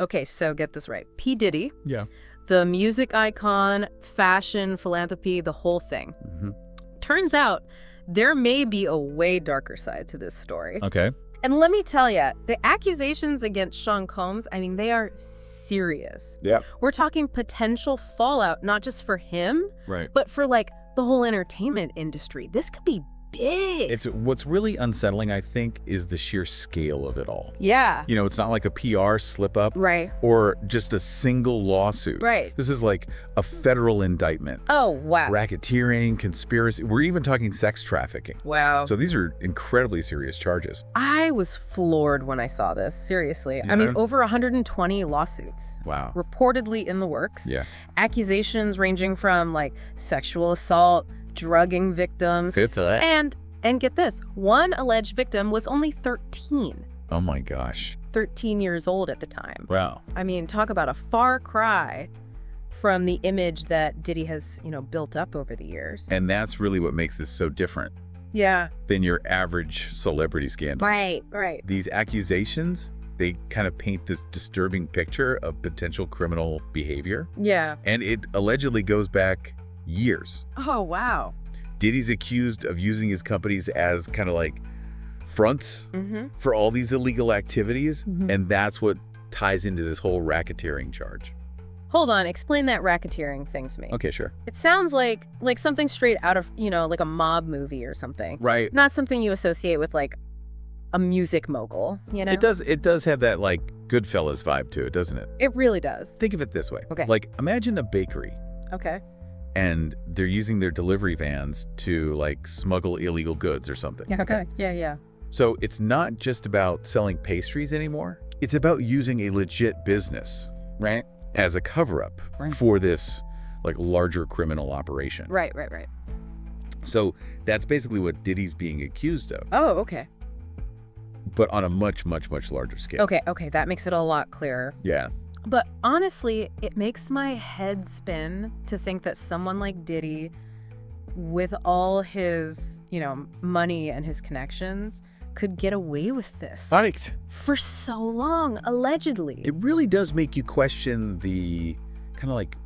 Okay, so get this right. P. Diddy, Yeah. the music icon, fashion, philanthropy, the whole thing. Turns out there may be a way darker side to this story. Okay. And let me tell you, the accusations against Sean Combs, I mean, they are serious. Yeah. We're talking potential fallout, not just for him, Right. but for like the whole entertainment industry. This could be big. It's what's really unsettling, I think, is the sheer scale of it all. Yeah. You know, it's not like a PR slip up Right. or just a single lawsuit. Right. This is like a federal indictment. Oh, wow. Racketeering, conspiracy. We're even talking sex trafficking. Wow. So these are incredibly serious charges. I was floored when I saw this, seriously. I mean, over 120 lawsuits. Wow. Reportedly in the works. Yeah. Accusations ranging from like sexual assault, drugging victims, and get this, one alleged victim was only 13. Oh my gosh. 13 years old at the time. Wow. I mean, talk about a far cry from the image that Diddy has, built up over the years. And that's really what makes this so different Yeah. than your average celebrity scandal. Right. These accusations, they kind of paint this disturbing picture of potential criminal behavior. Yeah. And it allegedly goes back years. Oh, wow. Diddy's accused of using his companies as kind of like fronts for all these illegal activities. And that's what ties into this whole racketeering charge. Hold on, explain that racketeering thing to me. Okay, sure. It sounds like something straight out of, like a mob movie or something. Right. Not something you associate with like a music mogul, It does have that like Goodfellas vibe to it, doesn't it? It really does. Think of it this way. Okay. Like imagine a bakery. Okay. And they're using their delivery vans to like smuggle illegal goods or something. Yeah, okay. Yeah. So it's not just about selling pastries anymore. It's about using a legit business, right, as a cover-up for this like larger criminal operation. Right. So that's basically what Diddy's being accused of, Oh, okay. but on a much, much, much larger scale. Okay, that makes it a lot clearer. Yeah. But honestly, it makes my head spin to think that someone like Diddy, with all his, money and his connections, could get away with this Right. for so long, allegedly. It really does make you question the kind of like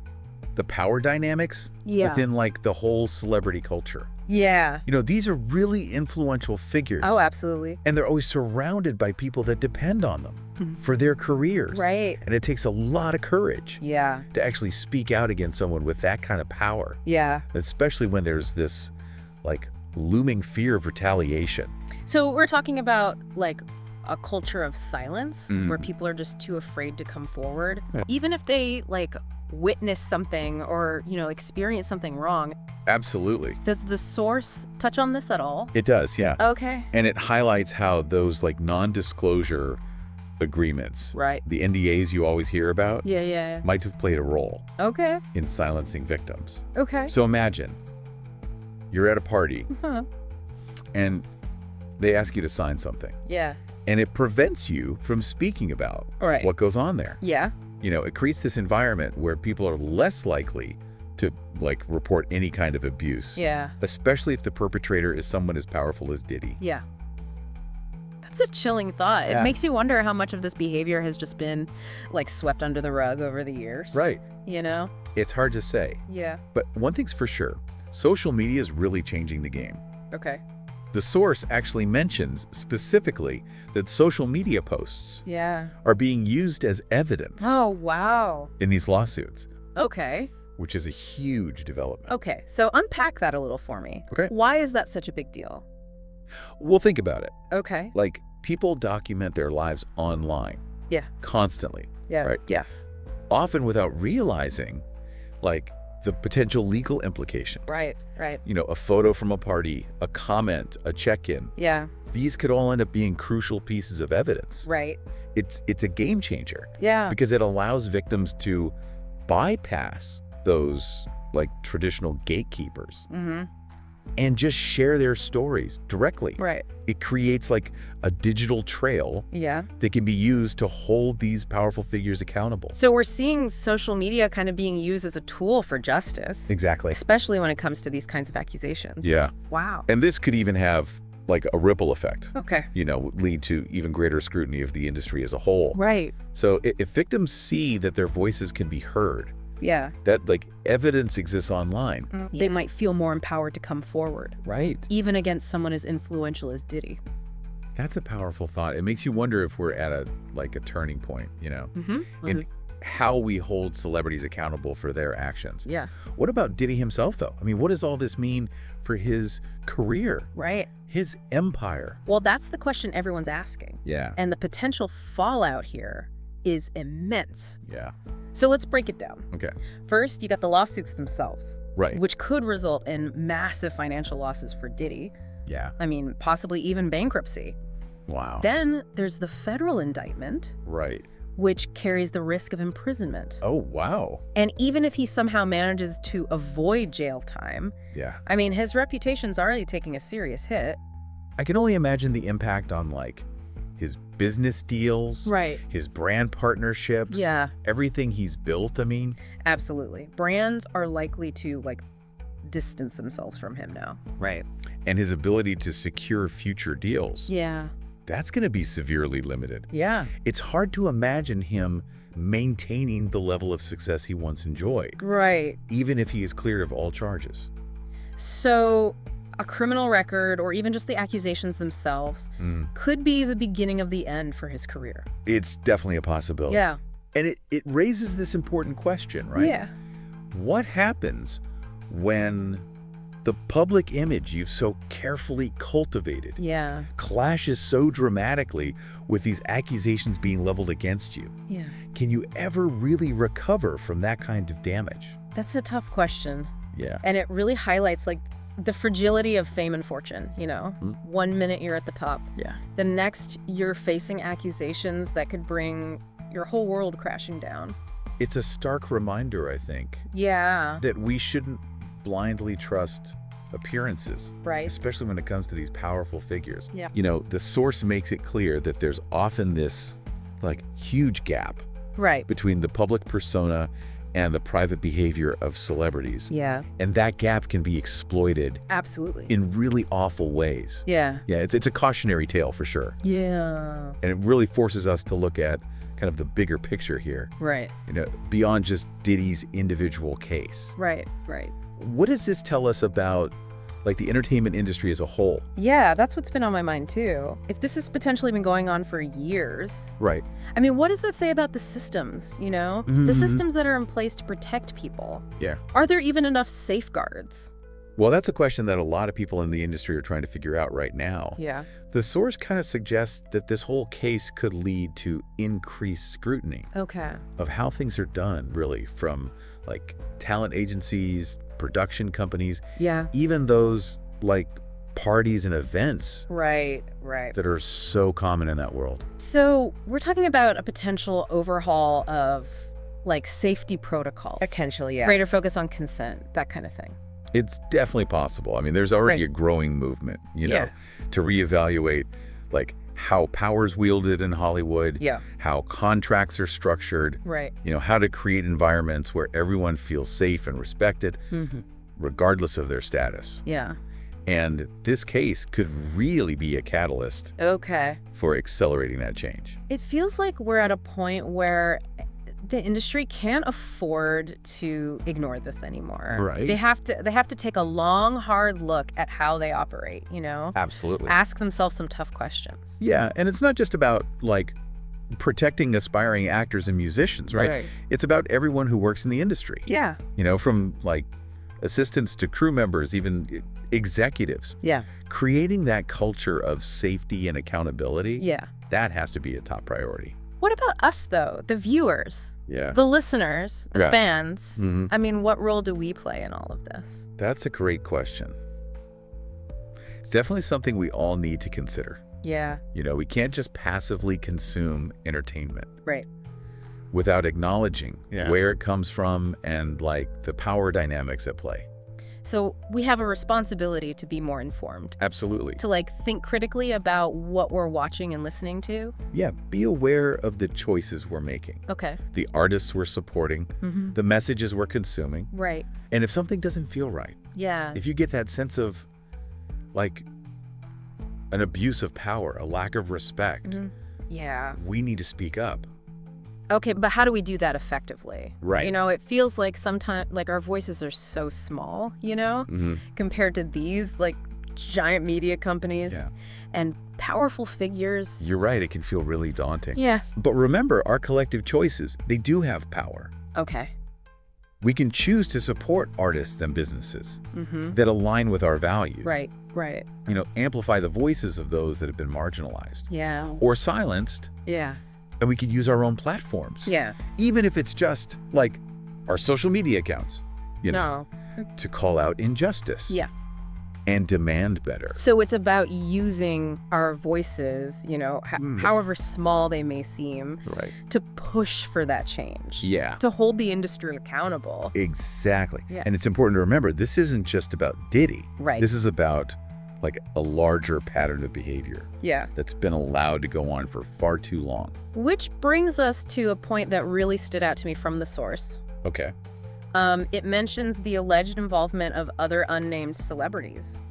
the power dynamics within like the whole celebrity culture. Yeah. These are really influential figures. Oh, absolutely. And they're always surrounded by people that depend on them for their careers. Right. And it takes a lot of courage Yeah. to actually speak out against someone with that kind of power, Yeah. especially when there's this like looming fear of retaliation. So we're talking about like a culture of silence where people are just too afraid to come forward, even if they like witness something or, experience something wrong. Absolutely. Does the source touch on this at all? It does, yeah. Okay. And it highlights how those like non-disclosure agreements, Right. the NDAs you always hear about, Yeah. might have played a role Okay. in silencing victims. Okay. So imagine you're at a party and they ask you to sign something, Yeah. and it prevents you from speaking about Right. what goes on there. Yeah. It creates this environment where people are less likely to like report any kind of abuse, Yeah. especially if the perpetrator is someone as powerful as Diddy. Yeah. That's a chilling thought. Yeah. It makes you wonder how much of this behavior has just been like swept under the rug over the years. Right. It's hard to say, Yeah. but one thing's for sure, social media is really changing the game. Okay. The source actually mentions specifically that social media posts Yeah. are being used as evidence Oh, wow. in these lawsuits, Okay. which is a huge development. Okay. So unpack that a little for me. Okay. Why is that such a big deal? Well, think about it. Okay. Like, people document their lives online. Yeah. Constantly. Yeah. Right. Yeah. Often without realizing, like, the potential legal implications. Right. A photo from a party, a comment, a check-in. Yeah. These could all end up being crucial pieces of evidence. Right. It's a game changer Yeah. because it allows victims to bypass those like traditional gatekeepers and just share their stories directly. Right. It creates like a digital trail Yeah. that can be used to hold these powerful figures accountable. So we're seeing social media kind of being used as a tool for justice. Exactly. Especially when it comes to these kinds of accusations. Yeah. Wow. And this could even have like a ripple effect, Okay. lead to even greater scrutiny of the industry as a whole. Right. So if victims see that their voices can be heard, Yeah. that like evidence exists online. They might feel more empowered to come forward, Right. even against someone as influential as Diddy. That's a powerful thought. It makes you wonder if we're at a turning point, in how we hold celebrities accountable for their actions. Yeah. What about Diddy himself, though? I mean, what does all this mean for his career, Right. his empire? Well, that's the question everyone's asking. Yeah. And the potential fallout here is immense. Yeah. So let's break it down. Okay. First, you got the lawsuits themselves, Right. which could result in massive financial losses for Diddy. Yeah. I mean, possibly even bankruptcy. Wow. Then there's the federal indictment, Right. which carries the risk of imprisonment. Oh, wow. And even if he somehow manages to avoid jail time, Yeah. I mean, his reputation's already taking a serious hit. I can only imagine the impact on his business deals, Right. his brand partnerships, Yeah. everything he's built. I mean, Absolutely. Brands are likely to, distance themselves from him now. Right. and his ability to secure future deals. Yeah. That's going to be severely limited. Yeah. It's hard to imagine him maintaining the level of success he once enjoyed, Right. even if he is cleared of all charges. So a criminal record, or even just the accusations themselves, could be the beginning of the end for his career. It's definitely a possibility. Yeah. And it raises this important question, right? Yeah. What happens when the public image you've so carefully cultivated Yeah. clashes so dramatically with these accusations being leveled against you? Yeah. Can you ever really recover from that kind of damage? That's a tough question. Yeah. And it really highlights the fragility of fame and fortune, 1 minute you're at the top. Yeah. The next you're facing accusations that could bring your whole world crashing down. It's a stark reminder, I think, Yeah. that we shouldn't blindly trust appearances, Right. especially when it comes to these powerful figures. Yeah. The source makes it clear that there's often this huge gap Right. between the public persona and the private behavior of celebrities. Yeah. And that gap can be exploited Absolutely. in really awful ways. Yeah. Yeah, it's a cautionary tale for sure. Yeah. And it really forces us to look at kind of the bigger picture here, Right. beyond just Diddy's individual case. Right. Right. What does this tell us about the entertainment industry as a whole? Yeah, that's what's been on my mind too. If this has potentially been going on for years, Right. I mean, what does that say about the systems, The systems that are in place to protect people? Yeah. Are there even enough safeguards? Well, that's a question that a lot of people in the industry are trying to figure out right now. Yeah. The source kind of suggests that this whole case could lead to increased scrutiny Okay. of how things are done, really, from talent agencies, production companies, Yeah. even those parties and events Right. Right. that are so common in that world. So we're talking about a potential overhaul of safety protocols. Potentially, yeah. Greater focus on consent, that kind of thing. It's definitely possible. I mean, there's already Right. a growing movement, Yeah. to reevaluate how power's wielded in Hollywood, Yeah. how contracts are structured, Right. how to create environments where everyone feels safe and respected, Mm-hmm. regardless of their status. Yeah. And this case could really be a catalyst Okay. for accelerating that change. It feels like we're at a point where the industry can't afford to ignore this anymore. Right. They have to take a long, hard look at how they operate, Absolutely. Ask themselves some tough questions. Yeah, and it's not just about protecting aspiring actors and musicians, right? It's about everyone who works in the industry. Yeah. From assistants to crew members, even executives. Yeah. Creating that culture of safety and accountability, Yeah. that has to be a top priority. What about us, though? The viewers, Yeah. the listeners, the Yeah. fans? Mhm. I mean, what role do we play in all of this? That's a great question. It's definitely something we all need to consider. Yeah. We can't just passively consume entertainment Right. without acknowledging Yeah. where it comes from and the power dynamics at play. So we have a responsibility to be more informed, Absolutely. to think critically about what we're watching and listening to. Yeah, be aware of the choices we're making, Okay. the artists we're supporting, Mm-hmm. the messages we're consuming. Right. And if something doesn't feel right, Yeah. if you get that sense of an abuse of power, a lack of respect. Yeah. We need to speak up. Okay, but how do we do that effectively? Right. You know, it feels like sometimes, like, our voices are so small, you know, compared to these, like, giant media companies and powerful figures. You're right. It can feel really daunting. Yeah. But remember, our collective choices, they do have power. Okay. We can choose to support artists and businesses that align with our values. Right, right. You know, amplify the voices of those that have been marginalized. Yeah. Or silenced. Yeah. And we could use our own platforms. Yeah. Even if it's just, like, our social media accounts, you know, to call out injustice. Yeah. And demand better. So it's about using our voices, you know, however small they may seem, to push for that change. Yeah. To hold the industry accountable. Exactly. Yeah. And it's important to remember, this isn't just about Diddy. Right. This is about, like, a larger pattern of behavior. Yeah. That's been allowed to go on for far too long. Which brings us to a point that really stood out to me from the source. Okay. It mentions the alleged involvement of other unnamed celebrities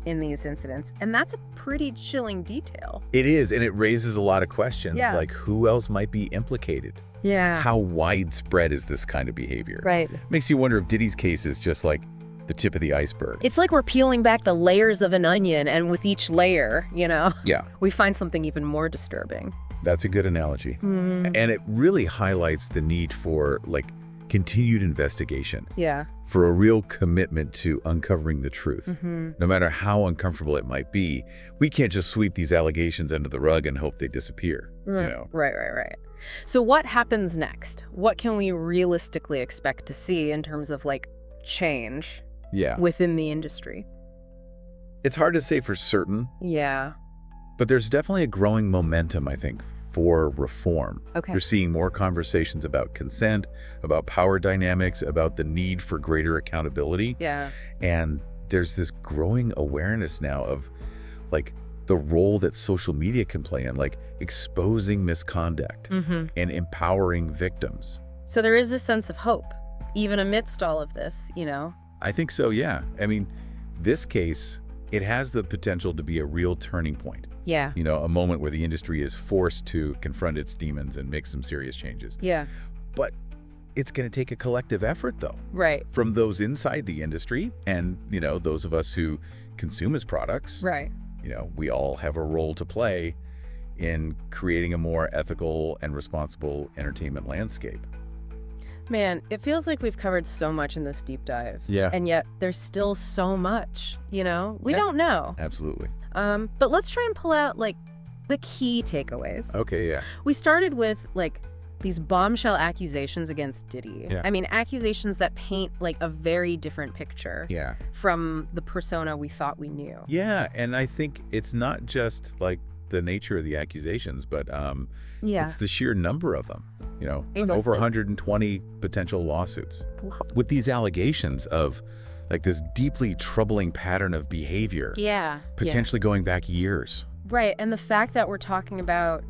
in these incidents. And that's a pretty chilling detail. It is, and it raises a lot of questions, Yeah. like who else might be implicated? Yeah. How widespread is this kind of behavior? Right. Makes you wonder if Diddy's case is just like the tip of the iceberg. It's like we're peeling back the layers of an onion, and with each layer, you know, we find something even more disturbing. That's a good analogy. And it really highlights the need for, like, continued investigation. Yeah. For a real commitment to uncovering the truth. No matter how uncomfortable it might be, we can't just sweep these allegations under the rug and hope they disappear. You know? Right. So what happens next? What can we realistically expect to see in terms of, like, change within the industry? It's hard to say for certain. Yeah. But there's definitely a growing momentum, I think, for reform. Okay. You're seeing more conversations about consent, about power dynamics, about the need for greater accountability. Yeah. And there's this growing awareness now of, like, the role that social media can play in, like, exposing misconduct and empowering victims. So there is a sense of hope, even amidst all of this, you know? I think so, yeah. I mean, this case, it has the potential to be a real turning point. Yeah. You know, a moment where the industry is forced to confront its demons and make some serious changes. Yeah. But it's going to take a collective effort, though. Right. From those inside the industry and, you know, those of us who consume his products. Right. You know, we all have a role to play in creating a more ethical and responsible entertainment landscape. Man, it feels like we've covered so much in this deep dive. Yeah. And yet there's still so much, you know? We don't know. Absolutely. But let's try and pull out, like, the key takeaways. Okay, yeah. We started with, like, these bombshell accusations against Diddy. Yeah. I mean, accusations that paint, like, a very different picture from the persona we thought we knew. Yeah, and I think it's not just, like, the nature of the accusations, but it's the sheer number of them. You know, over 120 potential lawsuits. With these allegations of, like, this deeply troubling pattern of behavior. Yeah. Potentially going back years. Right, and the fact that we're talking about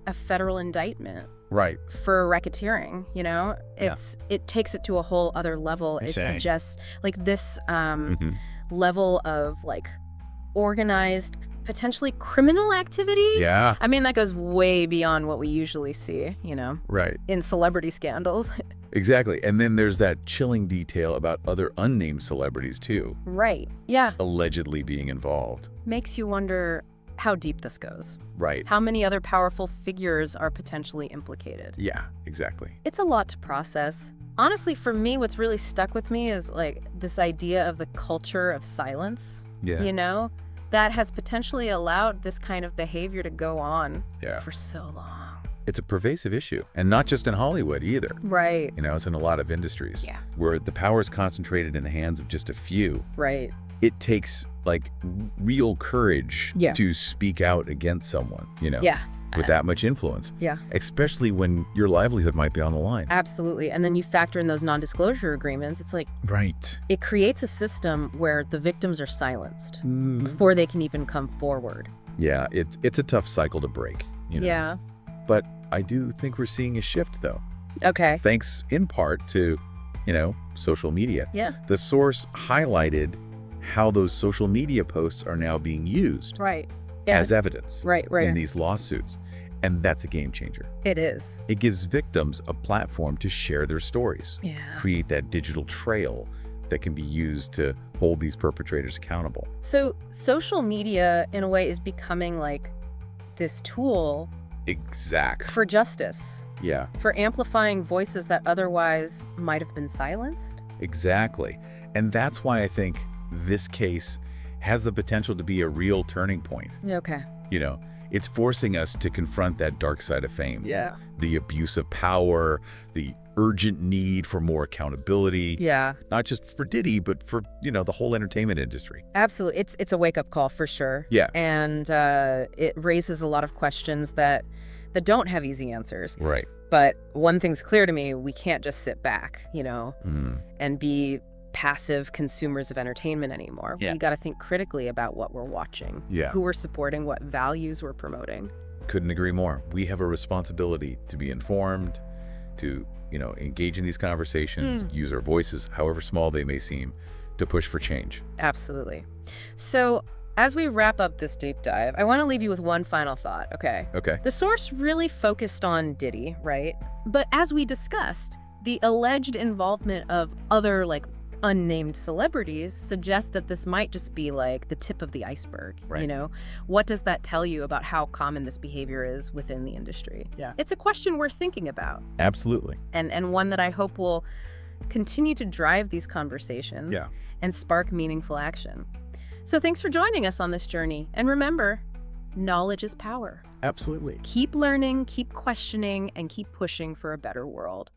a federal indictment. Right. For racketeering, you know? It takes it to a whole other level. It suggests, like, this level of, like, organized, potentially criminal activity. Yeah. I mean, that goes way beyond what we usually see, you know? Right. In celebrity scandals. Exactly. And then there's that chilling detail about other unnamed celebrities, too. Right. Yeah. Allegedly being involved. Makes you wonder how deep this goes. Right. How many other powerful figures are potentially implicated. Yeah, exactly. It's a lot to process. Honestly, for me, what's really stuck with me is, like, this idea of the culture of silence. Yeah. You know? That has potentially allowed this kind of behavior to go on for so long. It's a pervasive issue, and not just in Hollywood either. Right. You know, it's in a lot of industries where the power is concentrated in the hands of just a few. Right. It takes, like, real courage to speak out against someone, you know, with that much influence. Yeah. Especially when your livelihood might be on the line. Absolutely. And then you factor in those non-disclosure agreements. It's like, it creates a system where the victims are silenced before they can even come forward. Yeah, it's a tough cycle to break. You know? Yeah. But I do think we're seeing a shift, though. Okay. Thanks in part to, you know, social media. Yeah. The source highlighted how those social media posts are now being used. Right. as evidence right. in these lawsuits. And that's a game changer. It is. It gives victims a platform to share their stories, create that digital trail that can be used to hold these perpetrators accountable. So social media, in a way, is becoming like this tool for justice. Yeah. For amplifying voices that otherwise might have been silenced. Exactly. And that's why I think this case has the potential to be a real turning point. Okay. It's forcing us to confront that dark side of fame. Yeah. The abuse of power, the urgent need for more accountability. Yeah. Not just for Diddy, but for, the whole entertainment industry. Absolutely. It's a wake-up call for sure. Yeah. And it raises a lot of questions that don't have easy answers. Right. But one thing's clear to me, we can't just sit back, and be passive consumers of entertainment anymore. Yeah. We got to think critically about what we're watching, who we're supporting, what values we're promoting. Couldn't agree more. We have a responsibility to be informed, to, engage in these conversations, use our voices, however small they may seem, to push for change. Absolutely. So as we wrap up this deep dive, I want to leave you with one final thought, okay? Okay. The source really focused on Diddy, right? But as we discussed, the alleged involvement of other, unnamed celebrities suggests that this might just be the tip of the iceberg. Right. What does that tell you about how common this behavior is within the industry? Yeah. It's a question worth thinking about. Absolutely. And one that I hope will continue to drive these conversations and spark meaningful action. So thanks for joining us on this journey. And remember, knowledge is power. Absolutely. Keep learning, keep questioning, and keep pushing for a better world.